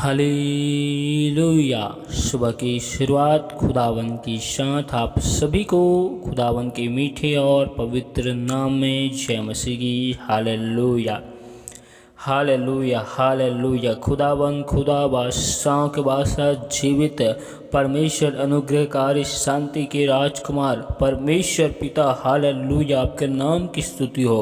Hallelujah. सुबह की शुरुआत खुदावन की साथ आप सभी को खुदावन के मीठे और पवित्र नाम में जय मसीह की। Hallelujah hallelujah hallelujah. खुदावन खुदा बादशाह के बादशाह जीवित परमेश्वर अनुग्रहकारी शांति के राजकुमार परमेश्वर पिता, हालेलुया। आपके नाम की स्तुति हो,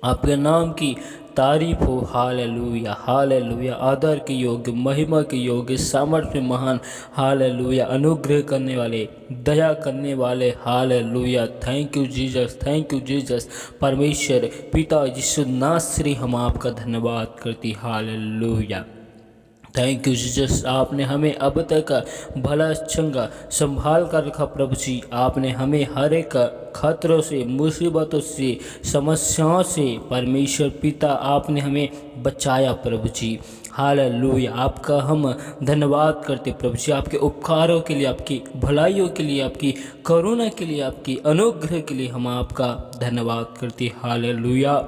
आपके नाम की तारीफ हो। Hallelujah hallelujah. आदर के योग्य, महिमा के योग्य, सामर्थ्य महान, हालेलुया। अनुग्रह करने वाले, दया करने वाले, hallelujah. Thank you Jesus, thank you Jesus. परमेश्वर पिता यीशु नासरी, हम आपका धन्यवाद करती। हालेलुया। Thank you Jesus. आपने हमें अब तक भला चंगा संभाल कर रखा प्रभु जी। आपने हमें हर एक खतरों से, मुसीबतों से, समस्याओं से परमेश्वर पिता आपने हमें बचाया प्रभु जी। हालेलुया। आपका हम धन्यवाद करते प्रभु जी, आपके उपकारों के लिए, आपकी भलाइयों के लिए, आपकी करुणा के लिए, आपकी अनुग्रह के लिए हम आपका धन्यवाद करते। हालेलुया।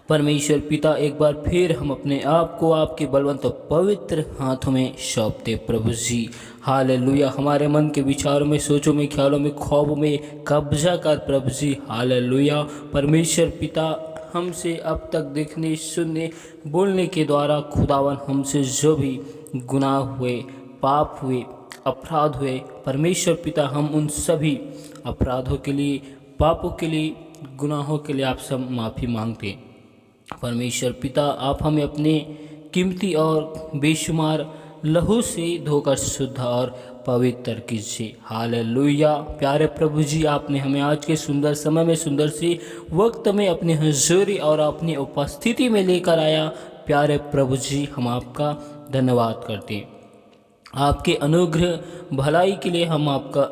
परमेश्वर पिता, एक बार फिर हम अपने आप को आपके बलवंत और पवित्र हाथों में सौंपते प्रभु जी। हालेलुया। हमारे मन के विचारों में, सोचों में, ख्यालों में, ख्वाबों में कब्जा कर प्रभु जी। हालेलुया। परमेश्वर पिता, हमसे अब तक देखने, सुनने, बोलने के द्वारा खुदावन हमसे जो भी गुनाह हुए, पाप हुए, अपराध हुए, परमेश्वर पिता हम उन सभी अपराधों के लिए, पापों के लिए, गुनाहों के लिए आपसे माफ़ी मांगते। परमेश्वर पिता, आप हमें अपने कीमती और बेशुमार लहू से धोकर शुद्ध और पवित्र कीजिए। हालेलुया। प्यारे प्रभु जी, आपने हमें आज के सुंदर समय में, सुंदर से वक्त में अपनी हुजूरी और अपनी उपस्थिति में लेकर आया। प्यारे प्रभु जी, हम आपका धन्यवाद करते हैं। आपके अनुग्रह भलाई के लिए हम आपका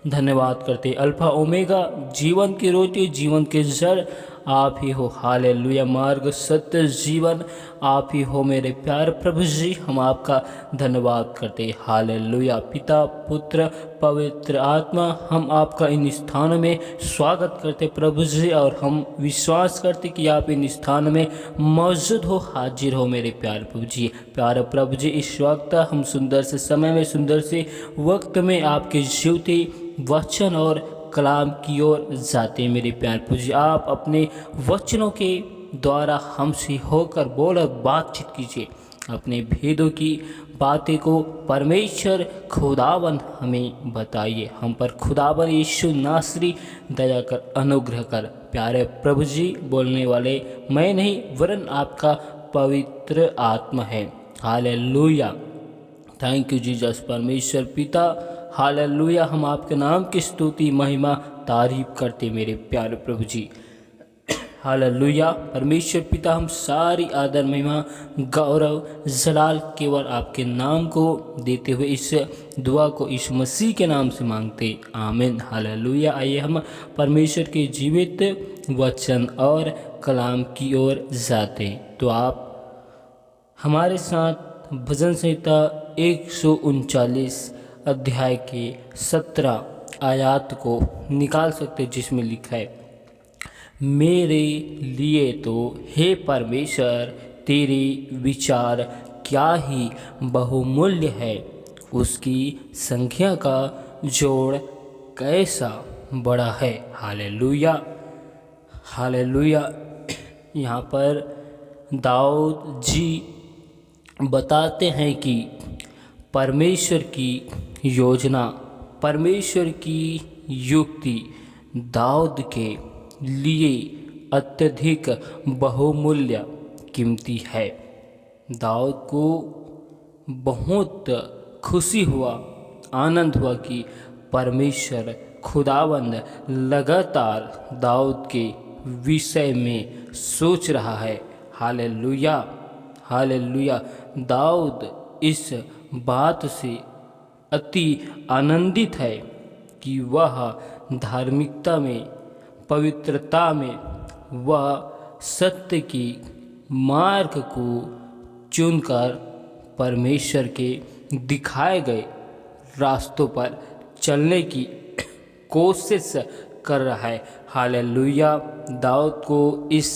धन्यवाद करते। अल्फा ओमेगा, जीवन की रोटी, जीवन के जड़ आप ही हो। हालेलुया। मार्ग, सत्य, जीवन आप ही हो मेरे प्यारे प्रभु जी, हम आपका धन्यवाद करते। हालेलुया। पिता, पुत्र, पवित्र आत्मा, हम आपका इन स्थानों में स्वागत करते प्रभु जी, और हम विश्वास करते कि आप इन स्थानों में मौजूद हो, हाजिर हो मेरे प्यारे प्रभु जी। प्यारे प्रभु जी, इस वक्त हम सुंदर से समय में, सुंदर से वक्त में आपके जीवते वचन और कलाम की ओर जाते हैं मेरे प्यारे प्रभु जी। आप अपने वचनों के द्वारा हमसे होकर बोल बातचीत कीजिए। अपने भेदों की बातें को परमेश्वर खुदावन हमें बताइए। हम पर खुदावन यीशु नासरी दया कर, अनुग्रह कर। प्यारे प्रभु जी, बोलने वाले मैं नहीं वरन आपका पवित्र आत्मा है। हालेलुया। Thank you Jesus. परमेश्वर पिता, हालेलुया। हम आपके नाम की स्तुति, महिमा, तारीफ करते मेरे प्यारे प्रभु जी। हालेलुया। परमेश्वर पिता, हम सारी आदर, महिमा, गौरव, जलाल केवल आपके नाम को देते हुए इस दुआ को यीशु मसीह के नाम से मांगते, आमीन। हालेलुया। आइए हम परमेश्वर के जीवित वचन और कलाम की ओर जाते। तो आप हमारे साथ भजन संहिता 139 अध्याय के 17 आयात को निकाल सकते, जिसमें लिखा है, मेरे लिए तो हे परमेश्वर तेरे विचार क्या ही बहुमूल्य है, उसकी संख्या का जोड़ कैसा बड़ा है। Hallelujah hallelujah. यहाँ पर दाऊद जी बताते हैं कि परमेश्वर की योजना, परमेश्वर की युक्ति दाऊद के लिए अत्यधिक बहुमूल्य कीमती है। दाऊद को बहुत खुशी हुआ, आनंद हुआ कि परमेश्वर खुदावंद लगातार दाऊद के विषय में सोच रहा है। Hallelujah hallelujah. दाऊद इस बात से अति आनंदित है कि वह धार्मिकता में, पवित्रता में, वह सत्य की मार्ग को चुनकर परमेश्वर के दिखाए गए रास्तों पर चलने की कोशिश कर रहा है। हालेलुया। दाऊद को इस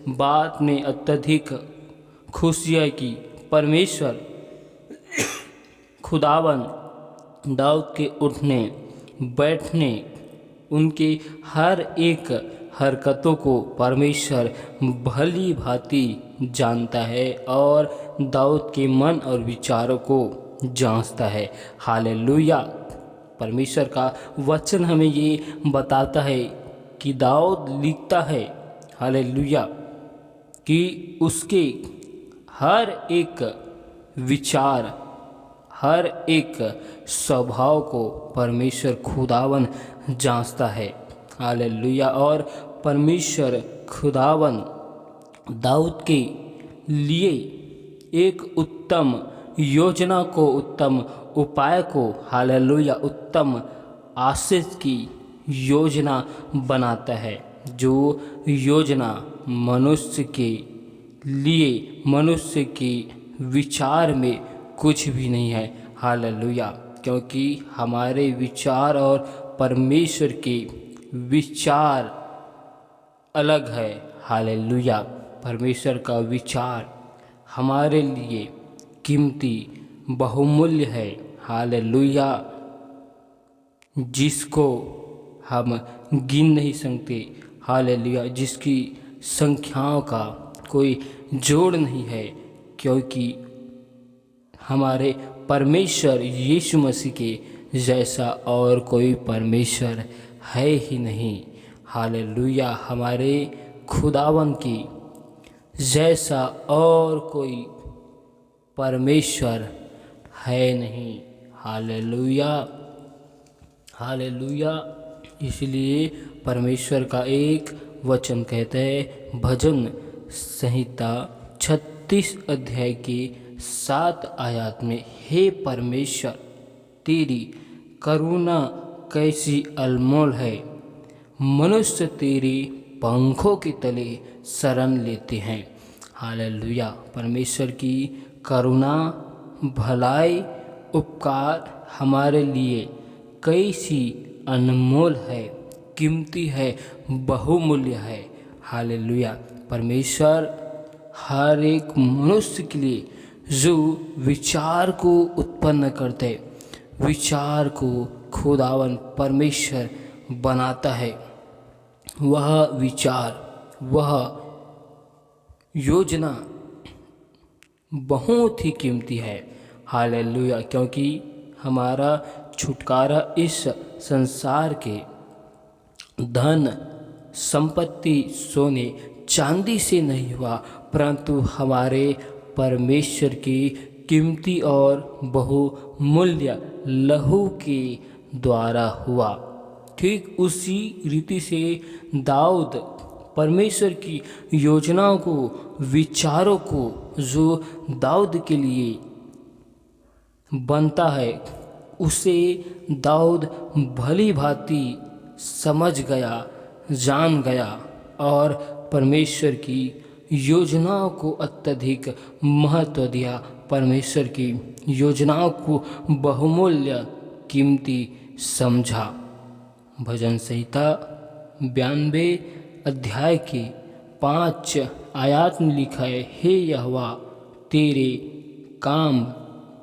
बात में अत्यधिक खुशी है कि परमेश्वर खुदावन दाऊद के उठने बैठने, उनके हर एक हरकतों को परमेश्वर भली भांति जानता है और दाऊद के मन और विचारों को जांचता है। हालेलुया। परमेश्वर का वचन हमें ये बताता है कि दाऊद लिखता है, हालेलुया, कि उसके हर एक विचार, हर एक स्वभाव को परमेश्वर खुदावन जांचता है। हालेलुया। और परमेश्वर खुदावन दाऊद के लिए एक उत्तम योजना को, उत्तम उपाय को, हालेलुया, उत्तम आशीष की योजना बनाता है, जो योजना मनुष्य के लिए, मनुष्य के विचार में कुछ भी नहीं है। हालेलुया। क्योंकि हमारे विचार और परमेश्वर के विचार अलग है। हालेलुया। परमेश्वर का विचार हमारे लिए कीमती, बहुमूल्य है। हालेलुया। जिसको हम गिन नहीं सकते। हालेलुया। जिसकी संख्याओं का कोई जोड़ नहीं है, क्योंकि हमारे परमेश्वर यीशु मसीह के जैसा और कोई परमेश्वर है ही नहीं। हालेलुया। हमारे खुदावन की जैसा और कोई परमेश्वर है नहीं। हालेलुया। हालेलुया। इसलिए परमेश्वर का एक वचन कहता है, भजन संहिता 36 अध्याय के 7 आयत में, हे परमेश्वर तेरी करुणा कैसी अनमोल है, मनुष्य तेरे पंखों के तले शरण लेते हैं। हालेलुया। परमेश्वर की करुणा, भलाई, उपकार हमारे लिए कैसी अनमोल है, कीमती है, बहुमूल्य है। हालेलुया। परमेश्वर हर एक मनुष्य के लिए जो विचार को उत्पन्न करते, विचार को खुदावन परमेश्वर बनाता है, वह विचार, वह योजना बहुत ही कीमती है। हालेलुया। क्योंकि हमारा छुटकारा इस संसार के धन संपत्ति, सोने चांदी से नहीं हुआ, परंतु हमारे परमेश्वर की कीमती और बहुमूल्य लहू के द्वारा हुआ। ठीक उसी रीति से दाऊद परमेश्वर की योजनाओं को, विचारों को जो दाऊद के लिए बनता है, उसे दाऊद भली भांति समझ गया, जान गया और परमेश्वर की योजनाओं को अत्यधिक महत्व दिया। परमेश्वर की योजनाओं को बहुमूल्य, कीमती समझा। भजन संहिता 92 अध्याय के 5 आयत में लिखा है, हे यहोवा तेरे काम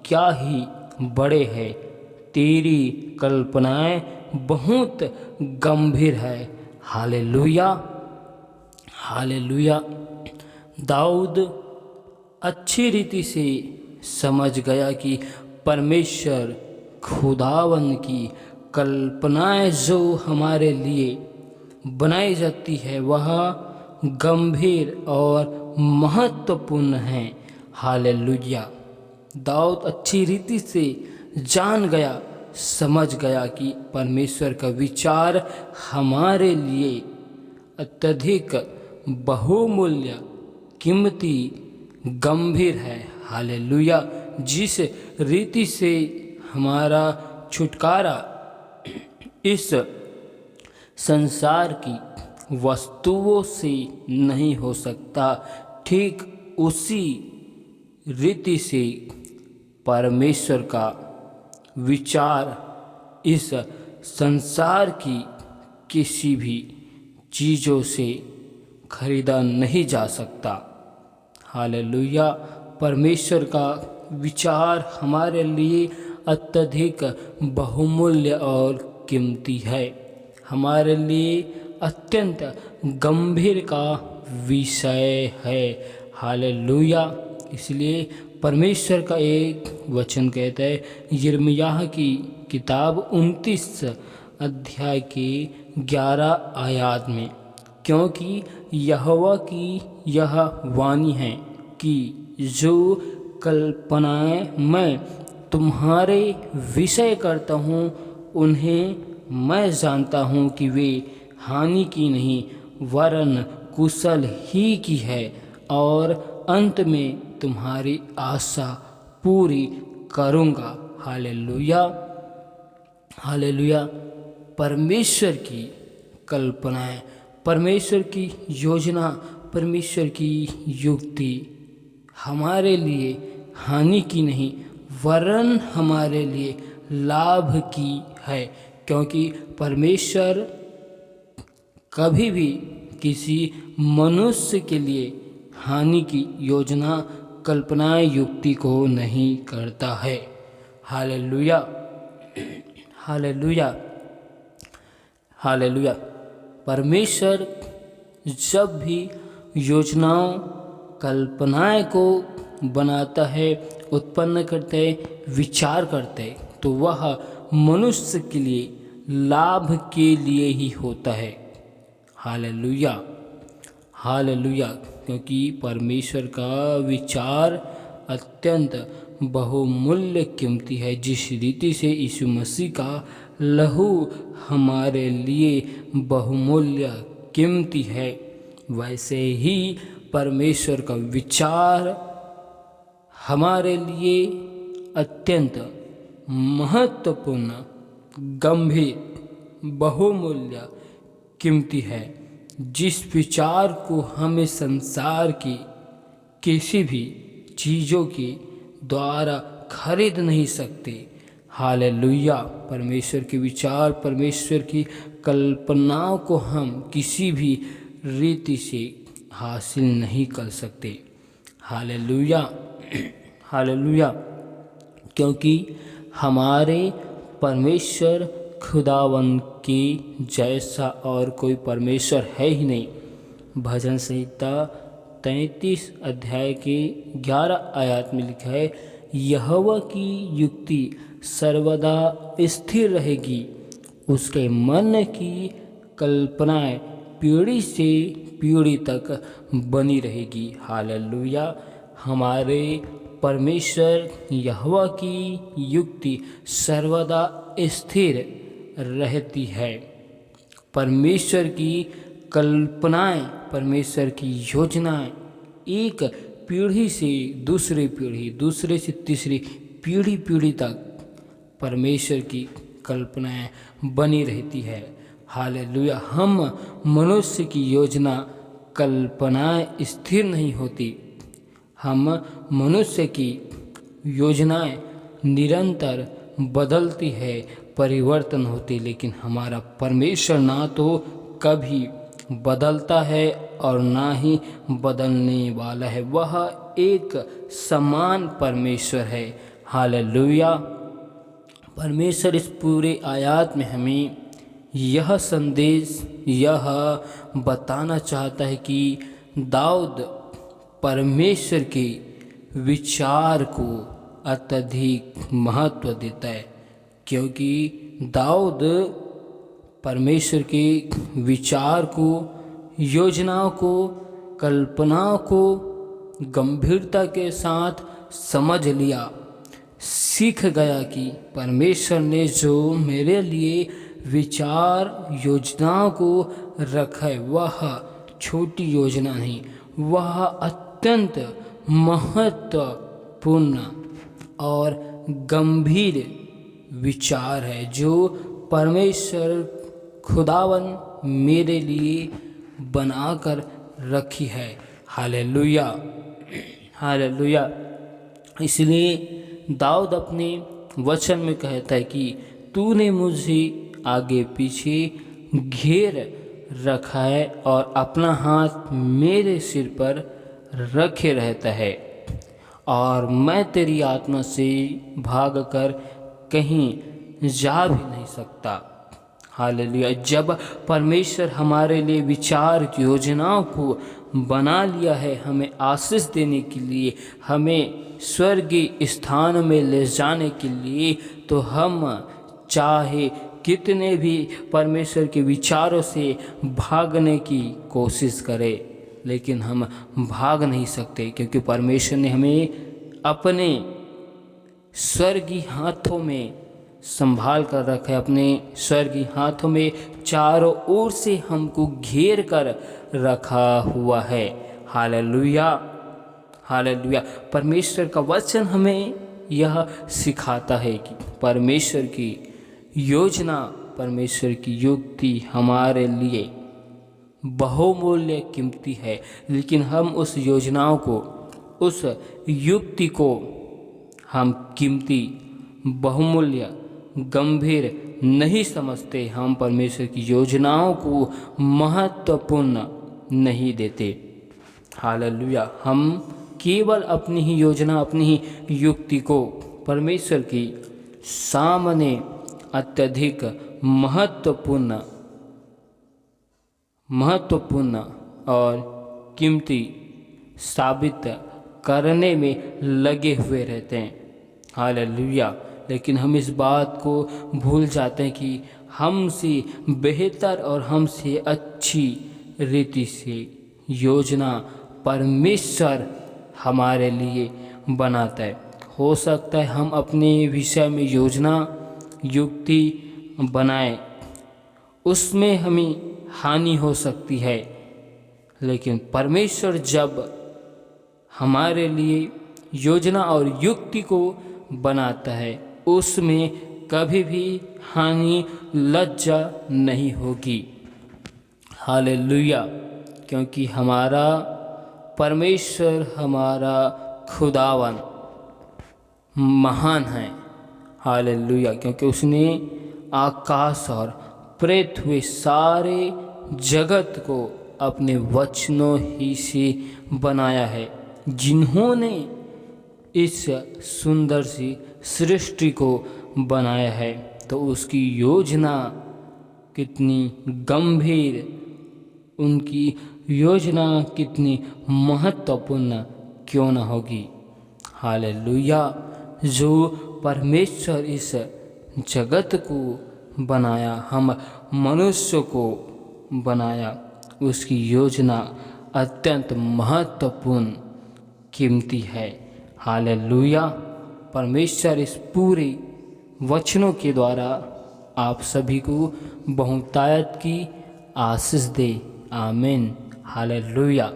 क्या ही बड़े हैं, तेरी कल्पनाएं बहुत गंभीर है। हालेलुया। हालेलुया। दाऊद अच्छी रीति से समझ गया कि परमेश्वर खुदावन की कल्पनाएं जो हमारे लिए बनाई जाती है, वह गंभीर और महत्वपूर्ण हैं। हालेलुया। दाऊद अच्छी रीति से जान गया, समझ गया कि परमेश्वर का विचार हमारे लिए अत्यधिक बहुमूल्य, कीमती, गंभीर है। हालेलुया। जिस रीति से हमारा छुटकारा इस संसार की वस्तुओं से नहीं हो सकता, ठीक उसी रीति से परमेश्वर का विचार इस संसार की किसी भी चीज़ों से खरीदा नहीं जा सकता। हालेलुया। परमेश्वर का विचार हमारे लिए अत्यधिक बहुमूल्य और कीमती है, हमारे लिए अत्यंत गंभीर का विषय है। हालेलुया। इसलिए परमेश्वर का एक वचन कहता है यिर्मयाह की किताब 29 अध्याय के 11 आयत में, क्योंकि यहोवा की यह वाणी है कि जो कल्पनाएं मैं तुम्हारे विषय करता हूँ उन्हें मैं जानता हूँ कि वे हानि की नहीं वरन कुशल ही की है, और अंत में तुम्हारी आशा पूरी करूँगा। Hallelujah, hallelujah. परमेश्वर की कल्पनाएं, परमेश्वर की योजना, परमेश्वर की युक्ति हमारे लिए हानि की नहीं वरन हमारे लिए लाभ की है, क्योंकि परमेश्वर कभी भी किसी मनुष्य के लिए हानि की योजना, कल्पनाएं, युक्ति को नहीं करता है। Hallelujah, hallelujah, hallelujah. परमेश्वर जब भी योजनाओं, कल्पनाएं को बनाता है, उत्पन्न करते, विचार करते, तो वह मनुष्य के लिए लाभ के लिए ही होता है। Hallelujah, hallelujah. क्योंकि परमेश्वर का विचार अत्यंत बहुमूल्य कीमती है। जिस रीति से यीशु मसीह का लहू हमारे लिए बहुमूल्य कीमती है, वैसे ही परमेश्वर का विचार हमारे लिए अत्यंत महत्वपूर्ण, गंभीर, बहुमूल्य कीमती है। जिस विचार को हमें संसार की किसी भी चीज़ों के द्वारा खरीद नहीं सकते। हालेलुया। परमेश्वर के विचार, परमेश्वर की कल्पनाओं को हम किसी भी रीति से हासिल नहीं कर सकते। Hallelujah, hallelujah. क्योंकि हमारे परमेश्वर खुदावन के जैसा और कोई परमेश्वर है ही नहीं। भजन संहिता 33 अध्याय के 11 आयत में लिखा है, यहोवा की युक्ति सर्वदा स्थिर रहेगी, उसके मन की कल्पनाएं पीढ़ी से पीढ़ी तक बनी रहेगी। हालेलुया। हमारे परमेश्वर यहोवा की युक्ति सर्वदा स्थिर रहती है। परमेश्वर की कल्पनाएं, परमेश्वर की योजनाएं एक पीढ़ी से दूसरी पीढ़ी, दूसरे से तीसरी पीढ़ी तक परमेश्वर की कल्पनाएं बनी रहती है। हालेलुया। हम मनुष्य की योजना, कल्पनाएं स्थिर नहीं होती। हम मनुष्य की योजनाएं निरंतर बदलती है, परिवर्तन होती, लेकिन हमारा परमेश्वर ना तो कभी बदलता है और ना ही बदलने वाला है। वह एक समान परमेश्वर है। हालेलुया। परमेश्वर इस पूरे आयत में हमें यह संदेश, यह बताना चाहता है कि दाऊद परमेश्वर के विचार को अत्यधिक महत्व देता है, क्योंकि दाऊद परमेश्वर के विचार को, योजनाओं को, कल्पनाओं को गंभीरता के साथ समझ लिया, सीख गया कि परमेश्वर ने जो मेरे लिए विचार, योजनाओं को रखा है, वह छोटी योजना नहीं, वह अत्यंत महत्वपूर्ण और गंभीर विचार है जो परमेश्वर खुदावन मेरे लिए बनाकर रखी है। Hallelujah, hallelujah. इसलिए दाऊद अपने वचन में कहता है कि तूने मुझे आगे पीछे घेर रखा है और अपना हाथ मेरे सिर पर रखे रहता है। और मैं तेरी आत्मा से भागकर कहीं जा भी नहीं सकता। हालेलुया। जब परमेश्वर हमारे लिए विचार योजनाओं को बना लिया है हमें आशीष देने के लिए, हमें स्वर्गीय स्थान में ले जाने के लिए, तो हम चाहे कितने भी परमेश्वर के विचारों से भागने की कोशिश करें, लेकिन हम भाग नहीं सकते, क्योंकि परमेश्वर ने हमें अपने स्वर्गीय हाथों में संभाल कर रखा है। अपने स्वर्गीय हाथों में चारों ओर से हमको घेर कर रखा हुआ है। Hallelujah, hallelujah. परमेश्वर का वचन हमें यह सिखाता है कि परमेश्वर की योजना, परमेश्वर की युक्ति हमारे लिए बहुमूल्य कीमती है, लेकिन हम उस योजनाओं को, उस युक्ति को हम कीमती, बहुमूल्य, गंभीर नहीं समझते। हम परमेश्वर की योजनाओं को महत्वपूर्ण नहीं देते। हालेलुया। हम केवल अपनी ही योजना, अपनी ही युक्ति को परमेश्वर की सामने अत्यधिक महत्वपूर्ण और कीमती साबित करने में लगे हुए रहते हैं। हालेलुया। लेकिन हम इस बात को भूल जाते हैं कि हमसे बेहतर और हमसे अच्छी रीति से योजना परमेश्वर हमारे लिए बनाता है। हो सकता है हम अपने विषय में योजना, युक्ति बनाएं, उसमें हमें हानि हो सकती है, लेकिन परमेश्वर जब हमारे लिए योजना और युक्ति को बनाता है, उसमें कभी भी हानि, लज्जा नहीं होगी। हालेलुया। क्योंकि हमारा परमेश्वर, हमारा खुदावन महान है। हालेलुया। क्योंकि उसने आकाश और प्रेत हुए सारे जगत को अपने वचनों ही से बनाया है। जिन्होंने इस सुंदर सी सृष्टि को बनाया है, तो उसकी योजना कितनी गंभीर, उनकी योजना कितनी महत्वपूर्ण क्यों न होगी। हालेलुया। जो परमेश्वर इस जगत को बनाया, हम मनुष्य को बनाया, उसकी योजना अत्यंत महत्वपूर्ण, कीमती है। हालेलुया। परमेश्वर इस पूरे वचनों के द्वारा आप सभी को बहुतायत की आशीष दे। आमीन। Hallelujah,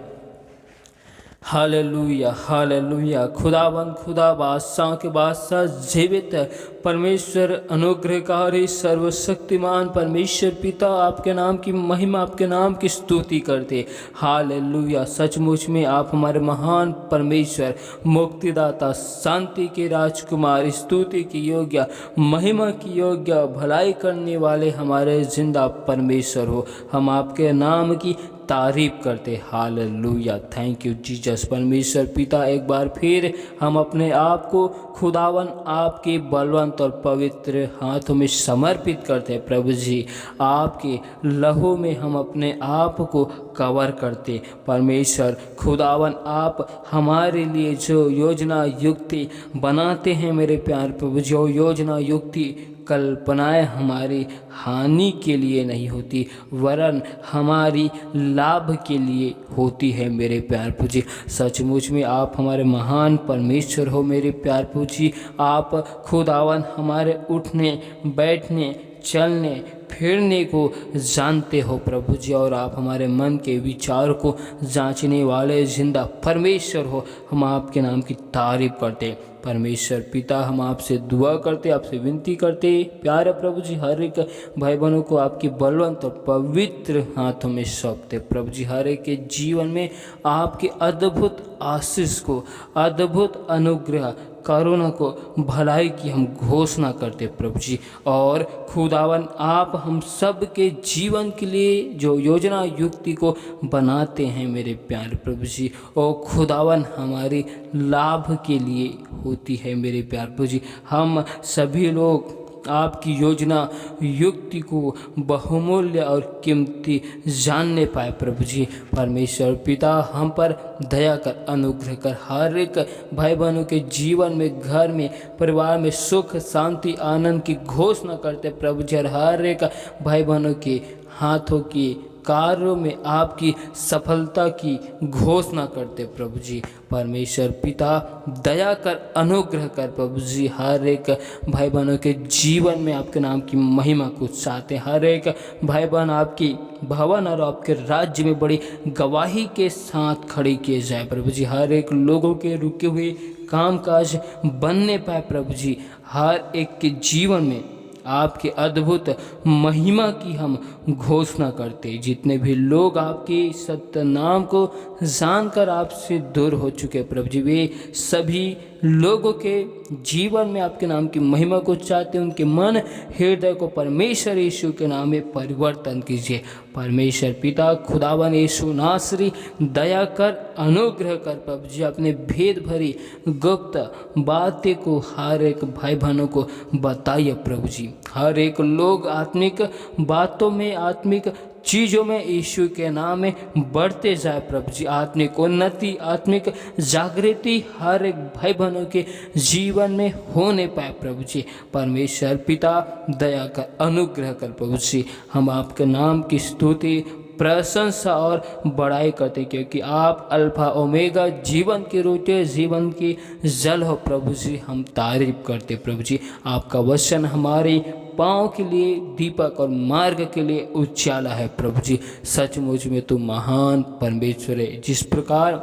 hallelujah, hallelujah. खुदावन, खुदा बादशाह के बादशाह, जीवित परमेश्वर, अनुग्रहकारी, सर्वशक्तिमान परमेश्वर पिता, आपके नाम की महिमा, आपके नाम की स्तुति करते। हालेलुया। सचमुच में आप हमारे महान परमेश्वर, मुक्तिदाता, शांति के राजकुमार, स्तुति की योग्य, महिमा की योग्य, भलाई करने वाले हमारे जिंदा परमेश्वर हो। हम आपके नाम की तारीफ करते। हालेलुया। Thank you Jesus. परमेश्वर पिता, एक बार फिर हम अपने आप को खुदावन आपके बलवंत और पवित्र हाथों में समर्पित करते हैं। प्रभु जी, आपके लहू में हम अपने आप को कवर करते। परमेश्वर खुदावन, आप हमारे लिए जो योजना युक्ति बनाते हैं मेरे प्यार प्रभु, जो योजना युक्ति कल्पनाएं हमारी हानि के लिए नहीं होती, वरन हमारी लाभ के लिए होती है मेरे प्यार पूजी। सचमुच में आप हमारे महान परमेश्वर हो मेरे प्यार पूजी। आप खुदावन हमारे उठने, बैठने, चलने, फिरने को जानते हो प्रभु जी, और आप हमारे मन के विचार को जांचने वाले जिंदा परमेश्वर हो। हम आपके नाम की तारीफ करते। परमेश्वर पिता, हम आपसे दुआ करते, आपसे विनती करते प्यारे प्रभु जी, हर एक भाई बहनों को आपकी बलवंत और पवित्र हाथों में सौंपते। प्रभु जी, हर एक के जीवन में आपके अद्भुत आशीष को, अद्भुत अनुग्रह करुणा को भलाई की हम घोषणा करते प्रभु जी। और खुदावन आप हम सब के जीवन के लिए जो योजना युक्ति को बनाते हैं मेरे प्यारे प्रभु जी, और खुदावन हमारे लाभ के लिए होती है मेरे प्यारे प्रभु जी। हम सभी लोग आपकी योजना युक्ति को बहुमूल्य और कीमती जानने पाए प्रभु जी। परमेश्वर पिता हम पर दया कर, अनुग्रह कर, हर एक भाई बहनों के जीवन में, घर में, परिवार में सुख शांति आनंद की घोषणा करते प्रभु जी। और हर एक भाई बहनों के हाथों की कार्यों में आपकी सफलता की घोषणा करते प्रभु जी। परमेश्वर पिता दया कर, अनुग्रह कर प्रभु जी। हर एक भाई बहनों के जीवन में आपके नाम की महिमा को चाहते हैं। हर एक भाई बहन आपकी भवन और आपके राज्य में बड़ी गवाही के साथ खड़ी किए जाए प्रभु जी। हर एक लोगों के रुके हुए कामकाज बनने पाए प्रभु जी। हर एक के जीवन में आपके अद्भुत महिमा की हम घोषणा करते। जितने भी लोग आपके सत्य नाम को जानकर आपसे दूर हो चुके प्रभु जी, वे सभी लोगों के जीवन में आपके नाम की महिमा को चाहते, उनके मन हृदय को परमेश्वर यीशु के नाम में परिवर्तन कीजिए। परमेश्वर पिता खुदावन यीशु नासरी दया कर, अनुग्रह कर प्रभु जी। अपने भेद भरी गुप्त बातें को हर एक भाई बहनों को बताइए प्रभु जी। हर एक लोग आत्मिक बातों में, आत्मिक चीज़ों में यीशु के नाम में बढ़ते जाए प्रभु जी। आत्मिक उन्नति, आत्मिक जागृति हर एक भाई बहनों के जीवन में होने पाए प्रभु जी। परमेश्वर पिता दया कर, अनुग्रह कर प्रभु जी। हम आपके नाम की स्तुति, प्रशंसा और बड़ाई करते, क्योंकि आप अल्फा ओमेगा, जीवन की रोटी, जीवन की जल हो प्रभु जी। हम तारीफ करते प्रभु जी। आपका वचन हमारे पाँव के लिए दीपक और मार्ग के लिए उजाला है प्रभु जी। सचमुच में तो महान परमेश्वर है। जिस प्रकार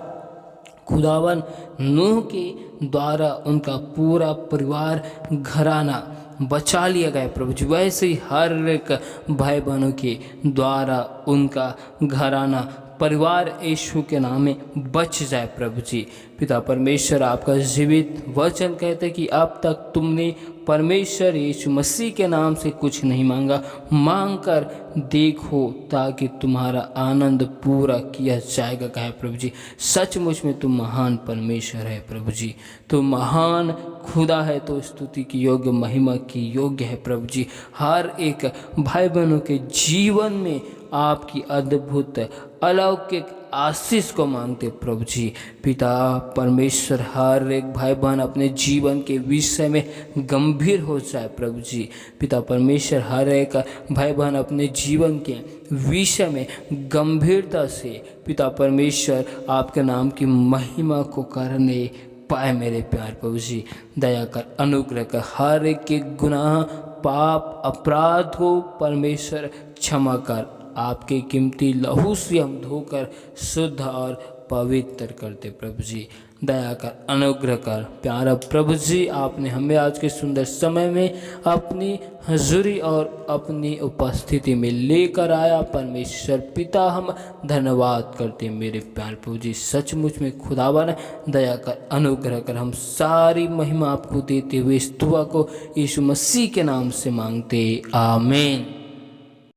खुदावन नूह के द्वारा उनका पूरा परिवार घराना बचा लिया गया प्रभु जी, वैसे ही हर एक भाई बहनों के द्वारा उनका घराना परिवार यीशु के नाम में बच जाए प्रभु जी। पिता परमेश्वर आपका जीवित वचन कहते कि अब तक तुमने परमेश्वर यीशु मसीह के नाम से कुछ नहीं मांगा, मांग कर देखो ताकि तुम्हारा आनंद पूरा किया जाएगा, कहे प्रभु जी। सचमुच में तुम महान परमेश्वर है प्रभु जी। तुम महान खुदा है, तो स्तुति की योग्य, महिमा की योग्य है प्रभु जी। हर एक भाई बहनों के जीवन में आपकी अद्भुत अलौकिक आशीष को मांगते प्रभु जी। पिता परमेश्वर हर एक भाई बहन अपने जीवन के विषय में गंभीर हो जाए प्रभु जी। पिता परमेश्वर हर एक भाई बहन अपने जीवन के विषय में गंभीरता से पिता परमेश्वर आपके नाम की महिमा को करने पाए मेरे प्यार प्रभु जी। दया कर, अनुग्रह कर, हर एक के गुनाह, पाप, अपराध को परमेश्वर क्षमा कर। आपके कीमती लहू से हम धोकर शुद्ध और पवित्र करते प्रभु जी। दया कर, अनुग्रह कर प्यारा प्रभु जी। आपने हमें आज के सुंदर समय में अपनी हजूरी और अपनी उपस्थिति में लेकर आया। परमेश्वर पिता हम धन्यवाद करते मेरे प्यार प्रभु जी। सचमुच में खुदावन दया कर, अनुग्रह कर। हम सारी महिमा आपको देते हुए इस दुआ को यीशु मसीह के नाम से मांगते, आमीन।